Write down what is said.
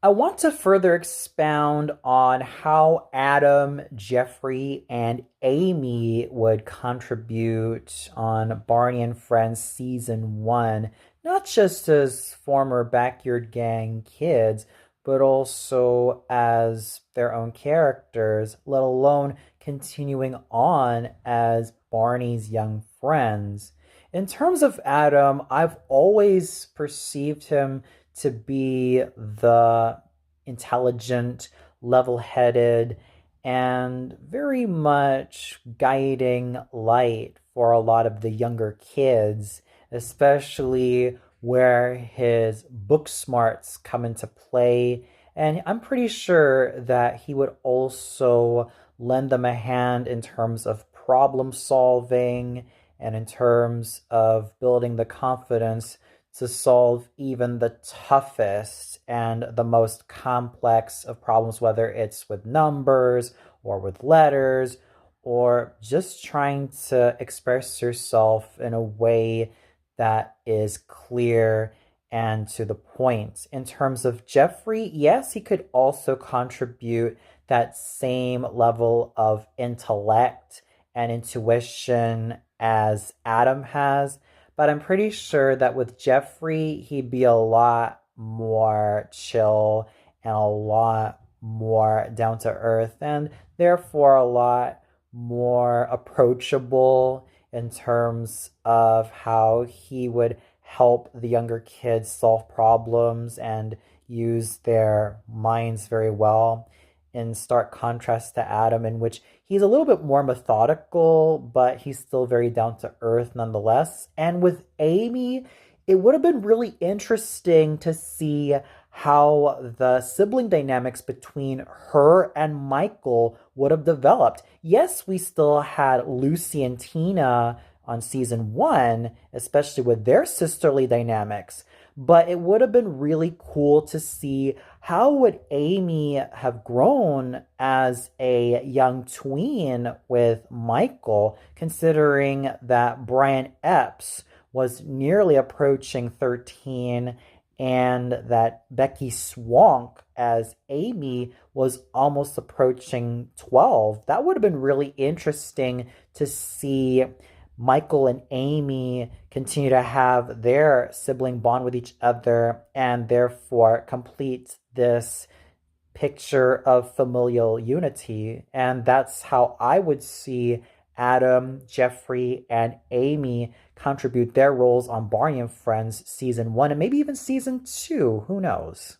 I want to further expound on how Adam, Jeffrey, and Amy would contribute on Barney and Friends season one, not just as former backyard gang kids, but also as their own characters, let alone continuing on as Barney's young friends. In terms of Adam, I've always perceived him to be the intelligent, level headed, and very much guiding light for a lot of the younger kids, especially where his book smarts come into play. And I'm pretty sure that he would also lend them a hand in terms of problem solving and in terms of building the confidence to solve even the toughest and the most complex of problems, whether it's with numbers or with letters or just trying to express yourself in a way that is clear and to the point. In terms of Jeffrey, yes, he could also contribute that same level of intellect and intuition as Adam has, but I'm pretty sure that with Jeffrey, he'd be a lot more chill and a lot more down to earth, and therefore a lot more approachable in terms of how he would help the younger kids solve problems and use their minds very well, in stark contrast to Adam, in which he's a little bit more methodical, but he's still very down to earth nonetheless. And with Amy, it would have been really interesting to see how the sibling dynamics between her and Michael would have developed. Yes, we still had Lucy and Tina on season one, especially with their sisterly dynamics. But it would have been really cool to see how would Amy have grown as a young tween with Michael, considering that Brian Epps was nearly approaching 13 and that Becky Swank as Amy was almost approaching 12. That would have been really interesting to see Michael and Amy continue to have their sibling bond with each other and therefore complete this picture of familial unity. And that's how I would see Adam, Jeffrey, and Amy contribute their roles on Barney and Friends season one and maybe even season two. Who knows?